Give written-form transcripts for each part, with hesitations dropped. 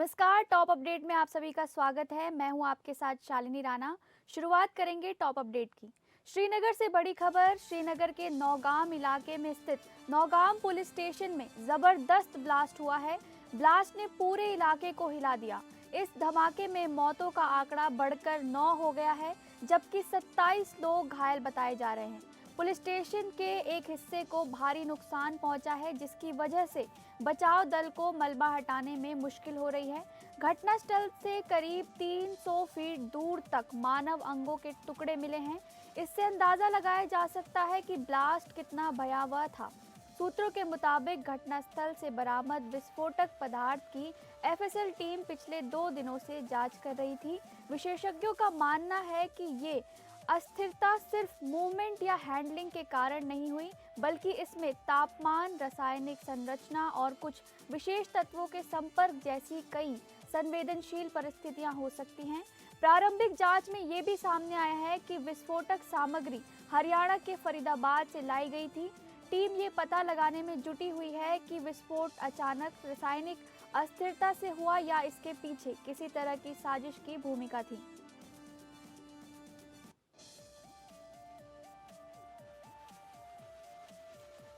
नमस्कार। Top update में आप सभी का स्वागत है। मैं हूं आपके साथ शालिनी राणा। शुरुआत करेंगे टॉप अपडेट की। श्रीनगर से बड़ी खबर। श्रीनगर के नौगाम इलाके में स्थित नौगाम पुलिस स्टेशन में जबरदस्त ब्लास्ट हुआ है। ब्लास्ट ने पूरे इलाके को हिला दिया। इस धमाके में मौतों का आंकड़ा बढ़कर 9 हो गया है, जबकि 27 लोग घायल बताए जा रहे हैं। पुलिस स्टेशन के एक हिस्से को भारी नुकसान पहुंचा है, जिसकी वजह से बचाव दल को मलबा हटाने में मुश्किल हो रही है। घटनास्थल से करीब 300 फीट दूर तक मानव अंगों के टुकड़े मिले हैं। इससे अंदाजा लगाया जा सकता है कि ब्लास्ट कितना भयावह था। सूत्रों के मुताबिक घटनास्थल से बरामद विस्फोटक पदार्थ की एफएसएल टीम पिछले 2 दिनों से जांच कर रही थी। विशेषज्ञों का मानना है कि ये अस्थिरता सिर्फ मूवमेंट या हैंडलिंग के कारण नहीं हुई, बल्कि इसमें तापमान, रासायनिक संरचना और कुछ विशेष तत्वों के संपर्क जैसी कई संवेदनशील परिस्थितियां हो सकती हैं। प्रारंभिक जांच में ये भी सामने आया है कि विस्फोटक सामग्री हरियाणा के फरीदाबाद से लाई गई थी। टीम ये पता लगाने में जुटी हुई है कि विस्फोट अचानक रासायनिक अस्थिरता से हुआ या इसके पीछे किसी तरह की साजिश की भूमिका थी।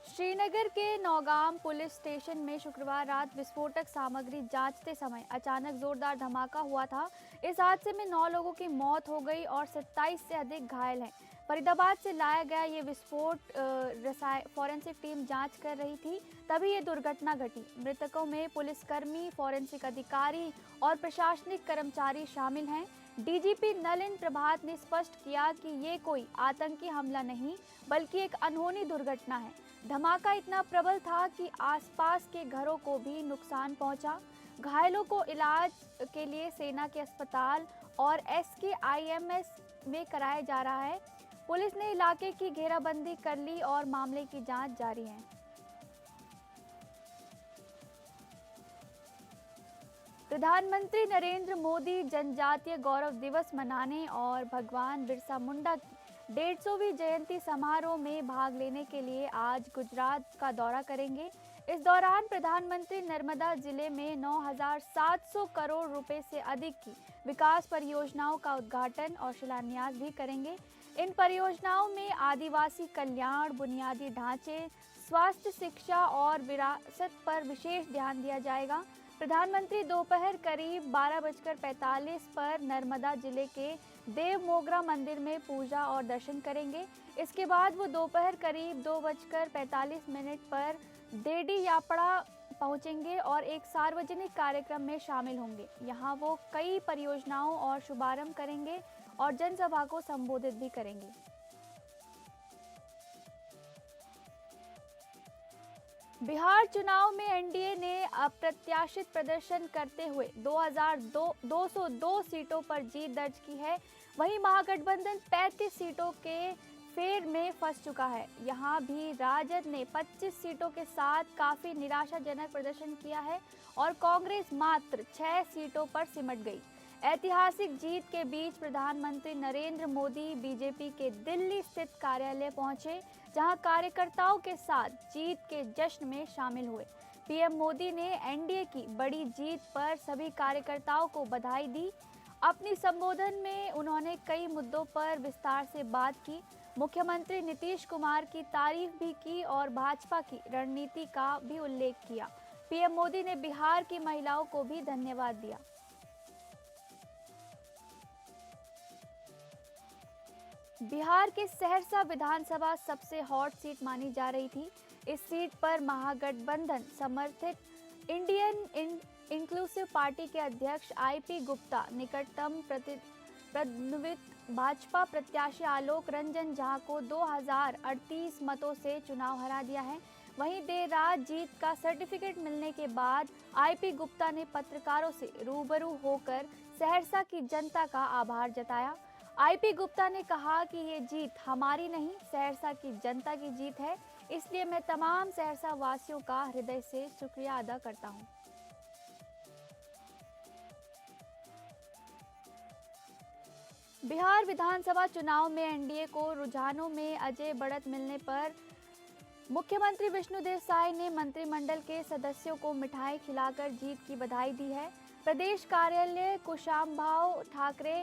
श्रीनगर के नौगाम पुलिस स्टेशन में शुक्रवार रात विस्फोटक सामग्री जांचते समय अचानक जोरदार धमाका हुआ था। इस हादसे में 9 लोगों की मौत हो गई और 27 से अधिक घायल हैं। फरीदाबाद से लाया गया ये विस्फोट फॉरेंसिक टीम जांच कर रही थी, तभी ये दुर्घटना घटी। मृतकों में पुलिसकर्मी, फॉरेंसिक अधिकारी और प्रशासनिक कर्मचारी शामिल हैं। डीजीपी नलिन प्रभात ने स्पष्ट किया कि ये कोई आतंकी हमला नहीं, बल्कि एक अनहोनी दुर्घटना है। धमाका इतना प्रबल था कि आसपास के घरों को भी नुकसान पहुंचा। घायलों को इलाज के लिए सेना के अस्पताल और एसकेआईएमएस में कराया जा रहा है। पुलिस ने इलाके की घेराबंदी कर ली और मामले की जांच जारी है। प्रधानमंत्री नरेंद्र मोदी जनजातीय गौरव दिवस मनाने और भगवान बिरसा मुंडा की 150वीं जयंती समारोह में भाग लेने के लिए आज गुजरात का दौरा करेंगे। इस दौरान प्रधानमंत्री नर्मदा जिले में 9,700 करोड़ रुपए से अधिक की विकास परियोजनाओं का उद्घाटन और शिलान्यास भी करेंगे। इन परियोजनाओं में आदिवासी कल्याण, बुनियादी ढांचे, स्वास्थ्य, शिक्षा और विरासत पर विशेष ध्यान दिया जाएगा। प्रधानमंत्री दोपहर करीब 12:45 पर नर्मदा जिले के देव मोगरा मंदिर में पूजा और दर्शन करेंगे। इसके बाद वो दोपहर करीब 2:45 पर देडी यापड़ा पहुंचेंगे और एक सार्वजनिक कार्यक्रम में शामिल होंगे। यहां वो कई परियोजनाओं और शुभारंभ करेंगे और जनसभा को संबोधित भी करेंगे। बिहार चुनाव में एनडीए ने अप्रत्याशित प्रदर्शन करते हुए 2,202 सीटों पर जीत दर्ज की है। वहीं महागठबंधन 35 सीटों के फेर में फंस चुका है। यहां भी राजद ने 25 सीटों के साथ काफी निराशाजनक प्रदर्शन किया है और कांग्रेस मात्र 6 सीटों पर सिमट गई। ऐतिहासिक जीत के बीच प्रधानमंत्री नरेंद्र मोदी बीजेपी के दिल्ली स्थित कार्यालय पहुंचे, जहां कार्यकर्ताओं के साथ जीत के जश्न में शामिल हुए। पीएम मोदी ने एनडीए की बड़ी जीत पर सभी कार्यकर्ताओं को बधाई दी। अपनी संबोधन में उन्होंने कई मुद्दों पर विस्तार से बात की। मुख्यमंत्री नीतीश कुमार की तारीफ भी की और भाजपा की रणनीति का भी उल्लेख किया। पीएम मोदी ने बिहार की महिलाओं को भी धन्यवाद दिया। बिहार के सहरसा विधानसभा सबसे हॉट सीट मानी जा रही थी। इस सीट पर महागठबंधन समर्थित इंडियन इंक्लूसिव पार्टी के अध्यक्ष आईपी गुप्ता निकटतम प्रतिद्वंद्वित भाजपा प्रत्याशी आलोक रंजन झा को 2038 मतों से चुनाव हरा दिया है। वहीं देर रात जीत का सर्टिफिकेट मिलने के बाद आईपी गुप्ता ने पत्रकारों से रूबरू होकर सहरसा की जनता का आभार जताया। आईपी गुप्ता ने कहा कि ये जीत हमारी नहीं, सहरसा की जनता की जीत है, इसलिए मैं तमाम सहरसा वासियों का हृदय से शुक्रिया अदा करता हूं। बिहार विधानसभा चुनाव में एनडीए को रुझानों में अजय बढ़त मिलने पर मुख्यमंत्री विष्णुदेव साय ने मंत्रिमंडल के सदस्यों को मिठाई खिलाकर जीत की बधाई दी है। प्रदेश कार्यालय कुशाम्भाव ठाकरे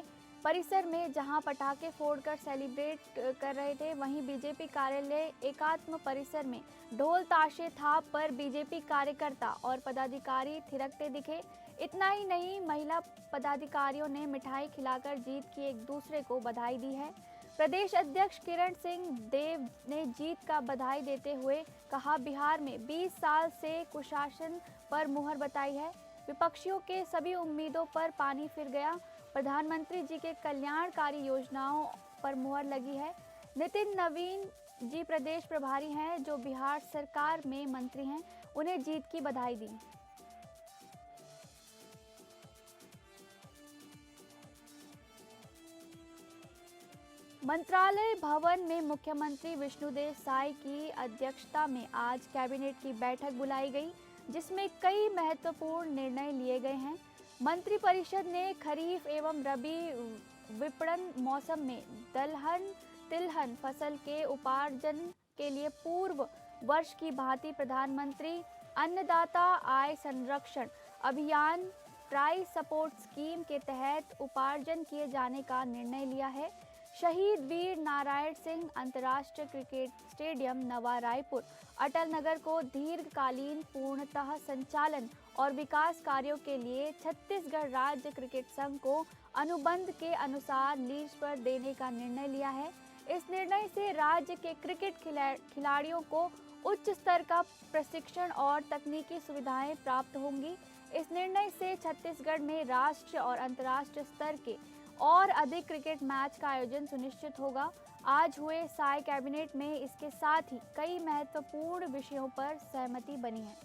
परिसर में जहां पटाखे फोड़कर सेलिब्रेट कर रहे थे, वहीं बीजेपी कार्यालय एकात्म परिसर में ढोल ताशे थाप पर बीजेपी कार्यकर्ता और पदाधिकारी थिरकते दिखे। इतना ही नहीं, महिला पदाधिकारियों ने मिठाई खिलाकर जीत की एक दूसरे को बधाई दी है। प्रदेश अध्यक्ष किरण सिंह देव ने जीत का बधाई देते हुए कहा, बिहार में 20 साल से कुशासन पर मुहर बताई है। विपक्षियों के सभी उम्मीदों पर पानी फिर गया। प्रधानमंत्री जी के कल्याणकारी योजनाओं पर मुहर लगी है। नितिन नवीन जी प्रदेश प्रभारी हैं, जो बिहार सरकार में मंत्री हैं, उन्हें जीत की बधाई दी। मंत्रालय भवन में मुख्यमंत्री विष्णुदेव साय की अध्यक्षता में आज कैबिनेट की बैठक बुलाई गई, जिसमें कई महत्वपूर्ण निर्णय लिए गए हैं। मंत्रिपरिषद ने खरीफ एवं रबी विपणन मौसम में दलहन तिलहन फसल के उपार्जन के लिए पूर्व वर्ष की भांति प्रधानमंत्री अन्नदाता आय संरक्षण अभियान प्राइस सपोर्ट स्कीम के तहत उपार्जन किए जाने का निर्णय लिया है। शहीद वीर नारायण सिंह अंतर्राष्ट्रीय क्रिकेट स्टेडियम नवा रायपुर अटल नगर को दीर्घकालीन पूर्णतः संचालन और विकास कार्यों के लिए छत्तीसगढ़ राज्य क्रिकेट संघ को अनुबंध के अनुसार लीज पर देने का निर्णय लिया है। इस निर्णय से राज्य के क्रिकेट खिलाड़ियों को उच्च स्तर का प्रशिक्षण और तकनीकी सुविधाएं प्राप्त होंगी। इस निर्णय से छत्तीसगढ़ में राष्ट्रीय और अंतर्राष्ट्रीय स्तर के और अधिक क्रिकेट मैच का आयोजन सुनिश्चित होगा। आज हुए साय कैबिनेट में इसके साथ ही कई महत्वपूर्ण विषयों पर सहमति बनी है।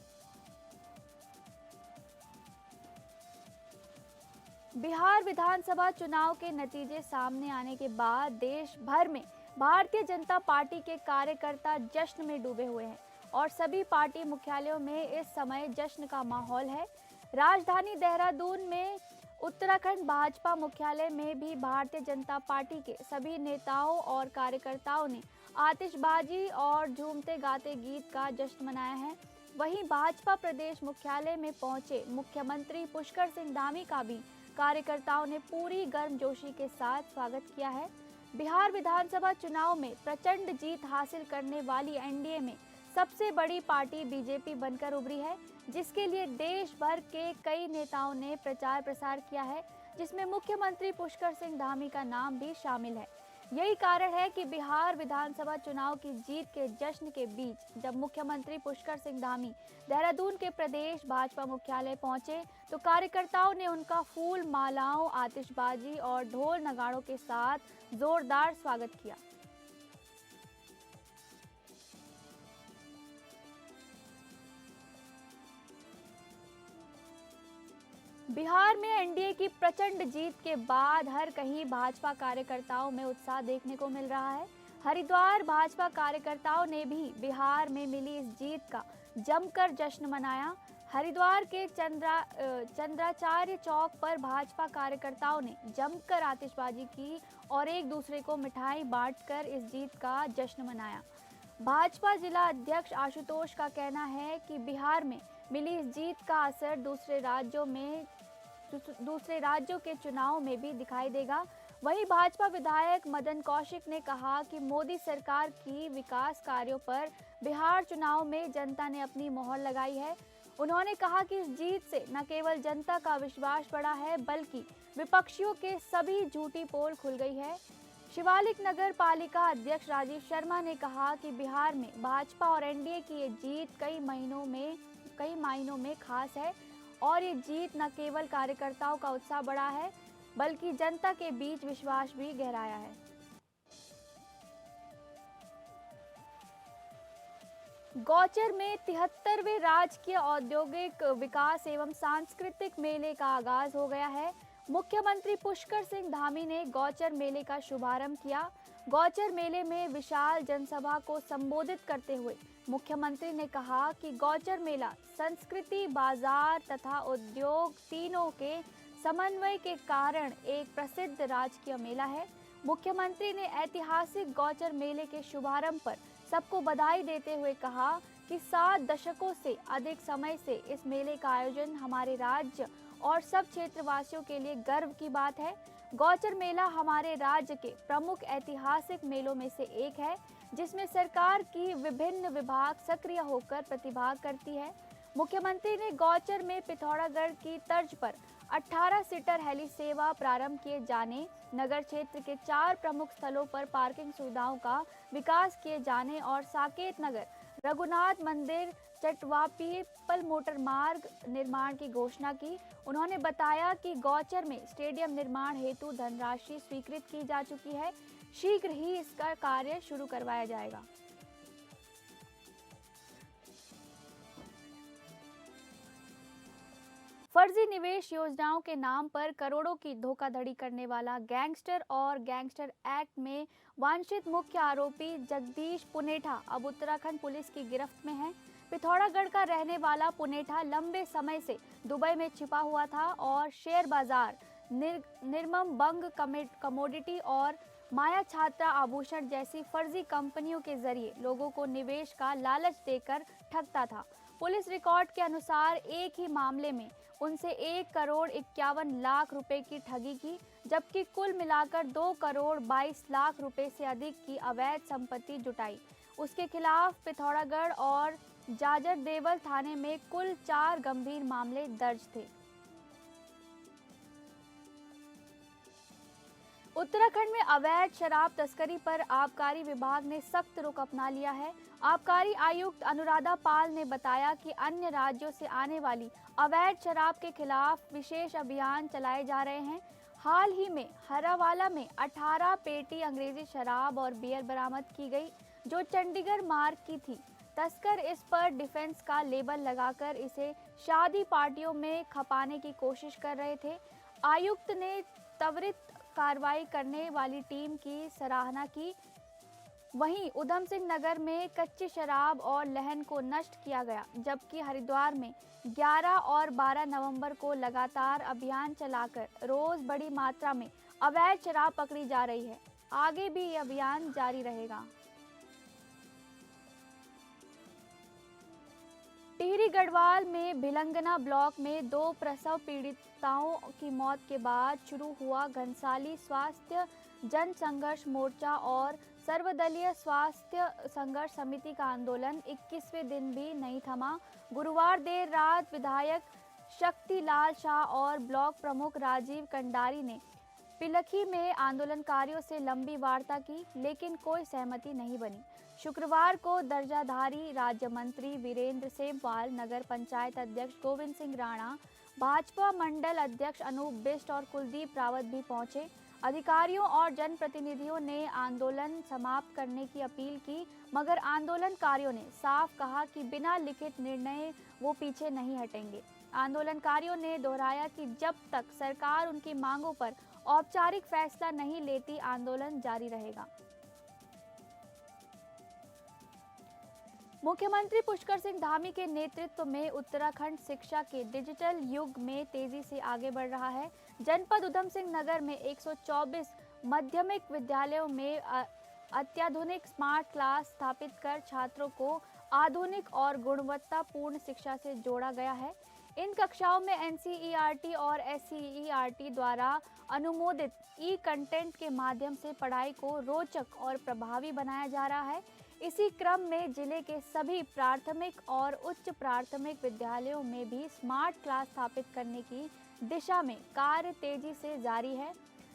बिहार विधानसभा चुनाव के नतीजे सामने आने के बाद देश भर में भारतीय जनता पार्टी के कार्यकर्ता जश्न में डूबे हुए हैं और सभी पार्टी मुख्यालयों में इस समय जश्न का माहौल है। राजधानी देहरादून में उत्तराखंड भाजपा मुख्यालय में भी भारतीय जनता पार्टी के सभी नेताओं और कार्यकर्ताओं ने आतिशबाजी और झूमते गाते गीत का जश्न मनाया है। वहीं भाजपा प्रदेश मुख्यालय में पहुंचे मुख्यमंत्री पुष्कर सिंह धामी का भी कार्यकर्ताओं ने पूरी गर्मजोशी के साथ स्वागत किया है। बिहार विधानसभा चुनाव में प्रचंड जीत हासिल करने वाली एनडीए में सबसे बड़ी पार्टी बीजेपी बनकर उभरी है, जिसके लिए देश भर के कई नेताओं ने प्रचार प्रसार किया है, जिसमें मुख्यमंत्री पुष्कर सिंह धामी का नाम भी शामिल है। यही कारण है कि बिहार विधानसभा चुनाव की जीत के जश्न के बीच जब मुख्यमंत्री पुष्कर सिंह धामी देहरादून के प्रदेश भाजपा मुख्यालय पहुंचे तो कार्यकर्ताओं ने उनका फूल मालाओं, आतिशबाजी और ढोल नगाड़ों के साथ जोरदार स्वागत किया। बिहार में एनडीए की प्रचंड जीत के बाद हर कहीं भाजपा कार्यकर्ताओं में उत्साह देखने को मिल रहा है। हरिद्वार भाजपा कार्यकर्ताओं ने भी बिहार में मिली इस जीत का जमकर जश्न मनाया। हरिद्वार के चंद्राचार्य चौक पर भाजपा कार्यकर्ताओं ने जमकर आतिशबाजी की और एक दूसरे को मिठाई बांटकर इस जीत का जश्न मनाया। भाजपा जिला अध्यक्ष आशुतोष का कहना है कि बिहार में मिली इस जीत का असर दूसरे राज्यों के चुनाव में भी दिखाई देगा। वहीं भाजपा विधायक मदन कौशिक ने कहा कि मोदी सरकार की विकास कार्यों पर बिहार चुनाव में जनता ने अपनी मोहर लगाई है। उन्होंने कहा कि इस जीत से न केवल जनता का विश्वास बढ़ा है, बल्कि विपक्षियों के सभी झूठी पोल खुल गई है। शिवालिक नगर पालिका अध्यक्ष राजीव शर्मा ने कहा कि बिहार में भाजपा और एनडीए की ये जीत कई मायनों में खास है और ये जीत न केवल कार्यकर्ताओं का उत्साह बढ़ा है, बल्कि जनता के बीच विश्वास भी गहराया है। गौचर में 73वें राजकीय औद्योगिक विकास एवं सांस्कृतिक मेले का आगाज हो गया है। मुख्यमंत्री पुष्कर सिंह धामी ने गौचर मेले का शुभारंभ किया। गौचर मेले में विशाल जनसभा को संबोधित करते हुए मुख्यमंत्री ने कहा कि गौचर मेला संस्कृति, बाजार तथा उद्योग तीनों के समन्वय के कारण एक प्रसिद्ध राजकीय मेला है। मुख्यमंत्री ने ऐतिहासिक गौचर मेले के शुभारंभ पर सबको बधाई देते हुए कहा कि 7 दशकों से अधिक समय से इस मेले का आयोजन हमारे राज्य और सब क्षेत्रवासियों के लिए गर्व की बात है। गौचर मेला हमारे राज्य के प्रमुख ऐतिहासिक मेलों में से एक है, जिसमें सरकार की विभिन्न विभाग सक्रिय होकर प्रतिभाग करती है। मुख्यमंत्री ने गौचर में पिथौरागढ़ की तर्ज पर 18 सीटर हेली सेवा प्रारंभ किए जाने, नगर क्षेत्र के 4 प्रमुख स्थलों पर पार्किंग सुविधाओं का विकास किए जाने और साकेत नगर, रघुनाथ मंदिर, चटवापीपल मोटर मार्ग निर्माण की घोषणा की। उन्होंने बताया कि गौचर में स्टेडियम निर्माण हेतु धनराशि स्वीकृत की जा चुकी है, शीघ्र ही इसका कार्य शुरू करवाया जाएगा। फर्जी निवेश योजनाओं के नाम पर करोड़ों की धोखाधड़ी करने वाला गैंगस्टर और गैंगस्टर एक्ट में वांछित मुख्य आरोपी जगदीश पुनेठा अब उत्तराखंड पुलिस की गिरफ्त में है। पिथौरागढ़ का रहने वाला पुनेठा लंबे समय से दुबई में छिपा हुआ था और शेयर बाजार, निर्मम बंग कमोडिटी और माया छात्रा आभूषण जैसी फर्जी कंपनियों के जरिए लोगों को निवेश का लालच देकर ठगता था। पुलिस रिकॉर्ड के अनुसार एक ही मामले में उनसे 1 करोड़ 51 लाख रुपए की ठगी की, जबकि कुल मिलाकर 2 करोड़ 22 लाख रुपए से अधिक की अवैध संपत्ति जुटाई। उसके खिलाफ पिथौरागढ़ और जाजर देवल थाने में कुल 4 गंभीर मामले दर्ज थे। उत्तराखंड में अवैध शराब तस्करी पर आबकारी विभाग ने सख्त रुख अपना लिया है। आबकारी आयुक्त अनुराधा पाल ने बताया कि अन्य राज्यों से आने वाली अवैध शराब के खिलाफ विशेष अभियान चलाए जा रहे हैं। हाल ही में हरावाला में 18 पेटी अंग्रेजी शराब और बियर बरामद की गई, जो चंडीगढ़ मार्ग की थी। तस्कर इस पर डिफेंस का लेबल लगाकर इसे शादी पार्टियों में खपाने की कोशिश कर रहे थे। आयुक्त ने त्वरित कार्रवाई करने वाली टीम की सराहना की। वहीं उधम सिंह नगर में कच्ची शराब और लहन को नष्ट किया गया, जबकि हरिद्वार में 11 और 12 नवंबर को लगातार अभियान चलाकर रोज बड़ी मात्रा में अवैध शराब पकड़ी जा रही है। आगे भी ये अभियान जारी रहेगा। टिहरी गढ़वाल में भिलंगना ब्लॉक में 2 प्रसव पीड़िताओं की मौत के बाद शुरू हुआ घनसाली स्वास्थ्य जन संघर्ष मोर्चा और सर्वदलीय स्वास्थ्य संघर्ष समिति का आंदोलन 21वें दिन भी नहीं थमा। गुरुवार देर रात विधायक शक्तिलाल शाह और ब्लॉक प्रमुख राजीव कंडारी ने पिलखी में आंदोलनकारियों से लंबी वार्ता की, लेकिन कोई सहमति नहीं बनी। शुक्रवार को दर्जाधारी राज्य मंत्री वीरेंद्र सेमवाल, नगर पंचायत अध्यक्ष गोविंद सिंह राणा, भाजपा मंडल अध्यक्ष अनूप बिष्ट और कुलदीप रावत भी पहुंचे। अधिकारियों और जनप्रतिनिधियों ने आंदोलन समाप्त करने की अपील की, मगर आंदोलनकारियों ने साफ कहा कि बिना लिखित निर्णय वो पीछे नहीं हटेंगे। आंदोलनकारियों ने दोहराया कि जब तक सरकार उनकी मांगों पर औपचारिक फैसला नहीं लेती, आंदोलन जारी रहेगा। मुख्यमंत्री पुष्कर सिंह धामी के नेतृत्व में उत्तराखंड शिक्षा के डिजिटल युग में तेजी से आगे बढ़ रहा है। जनपद उधम सिंह नगर में 124 माध्यमिक विद्यालयों में अत्याधुनिक स्मार्ट क्लास स्थापित कर छात्रों को आधुनिक और गुणवत्तापूर्ण शिक्षा से जोड़ा गया है। इन कक्षाओं में एनसीईआरटी और एससीईआरटी द्वारा अनुमोदित ई कंटेंट के माध्यम से पढ़ाई को रोचक और प्रभावी बनाया जा रहा है। इसी क्रम में जिले के सभी प्राथमिक और उच्च प्राथमिक विद्यालयों में भी स्मार्ट क्लास स्थापित करने की दिशा में कार्य तेजी से जारी है,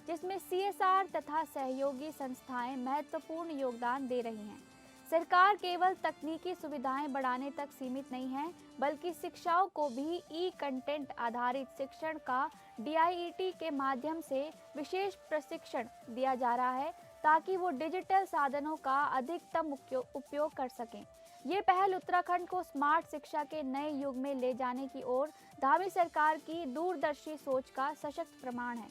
जिसमें सीएसआर तथा सहयोगी संस्थाएं महत्वपूर्ण योगदान दे रही हैं। सरकार केवल तकनीकी सुविधाएं बढ़ाने तक सीमित नहीं है, बल्कि शिक्षाओं को भी ई कंटेंट आधारित शिक्षण का डीआईईटी के माध्यम से विशेष प्रशिक्षण दिया जा रहा है, ताकि वो डिजिटल साधनों का अधिकतम उपयोग कर सकें। ये पहल उत्तराखंड को स्मार्ट शिक्षा के नए युग में ले जाने की ओर धामी सरकार की दूरदर्शी सोच का सशक्त प्रमाण है।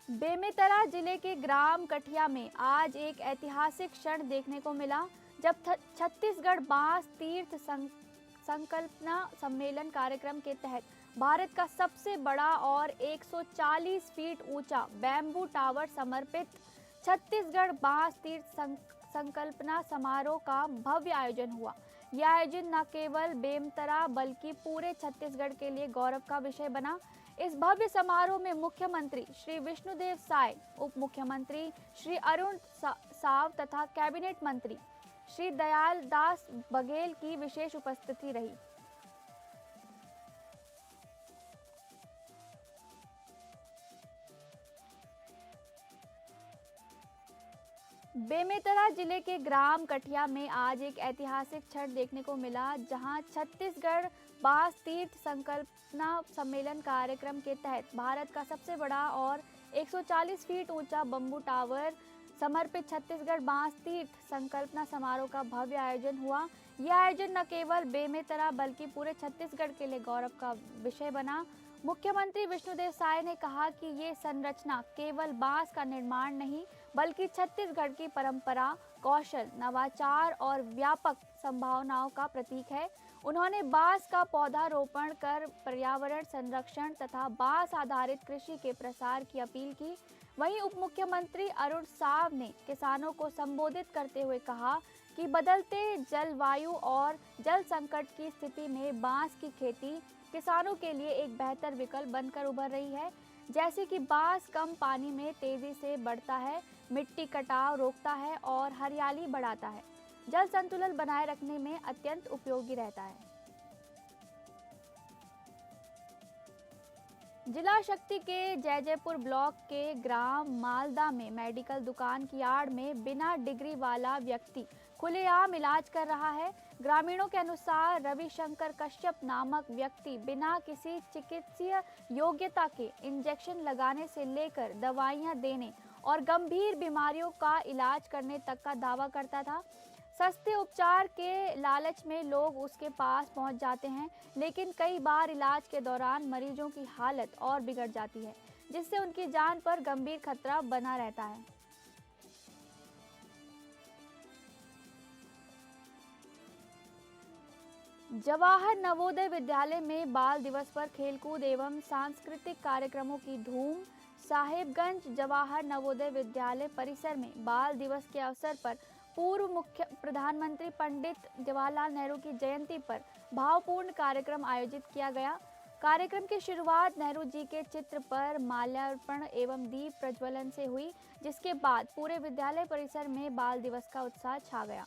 बेमेतरा जिले के ग्राम कठिया में आज एक ऐतिहासिक क्षण देखने को मिला, जब छत्तीसगढ़ बांस तीर्थ संकल्पना सम्मेलन कार्यक्रम के तहत भारत का सबसे बड़ा और 140 फीट ऊंचा बैम्बू टावर समर्पित छत्तीसगढ़ बांस तीर्थ संकल्पना समारोह का भव्य आयोजन हुआ। यह आयोजन न केवल बेमेतरा बल्कि पूरे छत्तीसगढ़ के लिए गौरव का विषय बना। इस भव्य समारोह में मुख्यमंत्री श्री विष्णुदेव साय, उप मुख्यमंत्री श्री अरुण साव तथा कैबिनेट मंत्री श्री दयाल दास बघेल की विशेष उपस्थिति रही। बेमेतरा जिले के ग्राम कठिया में आज एक ऐतिहासिक क्षण देखने को मिला, जहां छत्तीसगढ़ बांस तीर्थ संकल्पना सम्मेलन कार्यक्रम के तहत भारत का सबसे बड़ा और 140 फीट ऊंचा बम्बू टावर समर्पित छत्तीसगढ़ बांस तीर्थ संकल्पना समारोह का भव्य आयोजन हुआ। यह आयोजन न केवल बेमेतरा बल्कि पूरे छत्तीसगढ़ के लिए गौरव का विषय बना। मुख्यमंत्री विष्णुदेव साय ने कहा कि ये संरचना केवल बांस का निर्माण नहीं बल्कि छत्तीसगढ़ की परंपरा, कौशल, नवाचार और व्यापक संभावनाओं का प्रतीक है। उन्होंने बांस का पौधारोपण कर पर्यावरण संरक्षण तथा बांस आधारित कृषि के प्रसार की अपील की। वहीं उप मुख्यमंत्री अरुण साव ने किसानों को संबोधित करते हुए कहा कि बदलते जलवायु और जल संकट की स्थिति में बांस की खेती किसानों के लिए एक बेहतर विकल्प बनकर उभर रही है। जैसे कि बांस कम पानी में तेजी से बढ़ता है, मिट्टी कटाव रोकता है और हरियाली बढ़ाता है, जल संतुलन बनाए रखने में अत्यंत उपयोगी रहता है। जिला शक्ति के जयजयपुर ब्लॉक के ग्राम मालदा में मेडिकल दुकान की आड़ में बिना डिग्री वाला व्यक्ति खुलेआम इलाज कर रहा है। ग्रामीणों के अनुसार रविशंकर कश्यप नामक व्यक्ति बिना किसी चिकित्सीय योग्यता के इंजेक्शन लगाने से लेकर दवाइयां देने और गंभीर बीमारियों का इलाज करने तक का दावा करता था। सस्ते उपचार के लालच में लोग उसके पास पहुंच जाते हैं, लेकिन कई बार इलाज के दौरान मरीजों की हालत और बिगड़ जाती है, जिससे उनकी जान पर गंभीर खतरा बना रहता है। जवाहर नवोदय विद्यालय में बाल दिवस पर खेलकूद एवं सांस्कृतिक कार्यक्रमों की धूम। साहेबगंज जवाहर नवोदय विद्यालय परिसर में बाल दिवस के अवसर पर पूर्व मुख्य प्रधानमंत्री पंडित जवाहरलाल नेहरू की जयंती पर भावपूर्ण कार्यक्रम आयोजित किया गया। कार्यक्रम की शुरुआत नेहरू जी के चित्र पर माल्यार्पण एवं दीप प्रज्वलन से हुई, जिसके बाद पूरे विद्यालय परिसर में बाल दिवस का उत्साह छा गया।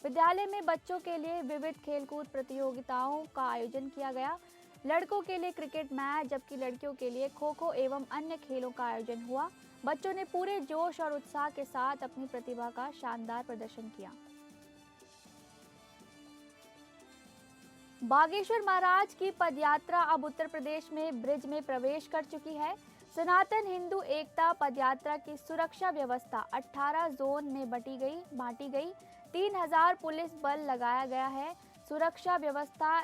विद्यालय में बच्चों के लिए विविध खेलकूद प्रतियोगिताओं का आयोजन किया गया। लड़कों के लिए क्रिकेट मैच जबकि लड़कियों के लिए खो खो एवं अन्य खेलों का आयोजन हुआ। बच्चों ने पूरे जोश और उत्साह के साथ अपनी प्रतिभा का शानदार प्रदर्शन किया। बागेश्वर महाराज की पदयात्रा अब उत्तर प्रदेश में ब्रिज में प्रवेश कर चुकी है। सनातन हिंदू एकता पदयात्रा की सुरक्षा व्यवस्था 18 जोन में बांटी गई। 3000 पुलिस बल लगाया गया है। सुरक्षा व्यवस्था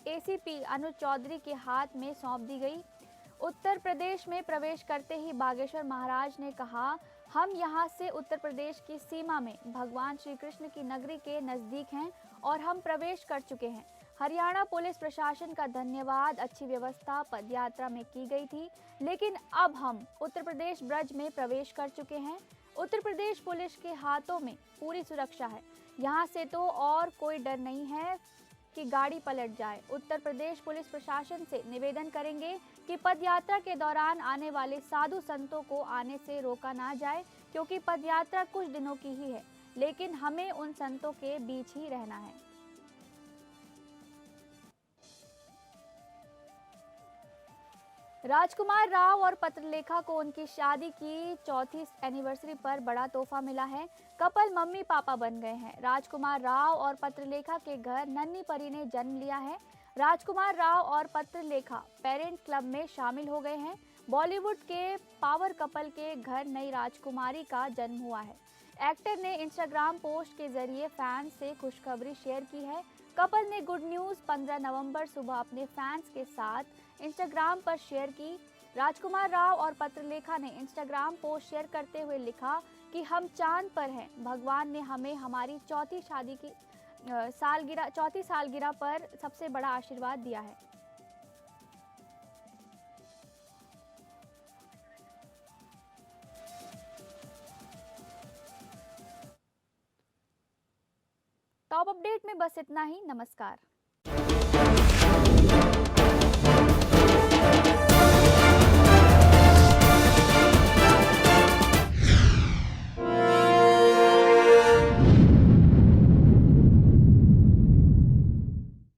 एसीपी अनुज चौधरी के हाथ में सौंप दी गई। उत्तर प्रदेश में प्रवेश करते ही बागेश्वर महाराज ने कहा, हम यहाँ से उत्तर प्रदेश की सीमा में भगवान श्री कृष्ण की नगरी के नज़दीक हैं और हम प्रवेश कर चुके हैं। हरियाणा पुलिस प्रशासन का धन्यवाद। अच्छी व्यवस्था पदयात्रा में की गई थी, लेकिन अब हम उत्तर प्रदेश ब्रज में प्रवेश कर चुके हैं। उत्तर प्रदेश पुलिस के हाथों में पूरी सुरक्षा है। यहाँ से तो और कोई डर नहीं है कि गाड़ी पलट जाए। उत्तर प्रदेश पुलिस प्रशासन से निवेदन करेंगे कि पदयात्रा के दौरान आने वाले साधु संतों को आने से रोका ना जाए, क्योंकि पदयात्रा कुछ दिनों की ही है, लेकिन हमें उन संतों के बीच ही रहना है। राजकुमार राव और पत्रलेखा को उनकी शादी की 4वीं एनिवर्सरी पर बड़ा तोहफा मिला है। कपल मम्मी पापा बन गए हैं। राजकुमार राव और पत्रलेखा के घर नन्ही परी ने जन्म लिया है। राजकुमार राव और पत्रलेखा पेरेंट क्लब में शामिल हो गए हैं। बॉलीवुड के पावर कपल के घर नई राजकुमारी का जन्म हुआ है। एक्टर ने इंस्टाग्राम पोस्ट के जरिए फैंस से खुशखबरी शेयर की है। कपल ने गुड न्यूज़ 15 नवंबर सुबह अपने फैंस के साथ इंस्टाग्राम पर शेयर की। राजकुमार राव और पत्रलेखा ने इंस्टाग्राम पोस्ट शेयर करते हुए लिखा कि हम चांद पर हैं। भगवान ने हमें हमारी चौथी सालगिरह पर सबसे बड़ा आशीर्वाद दिया है। टॉप अपडेट में बस इतना ही। नमस्कार।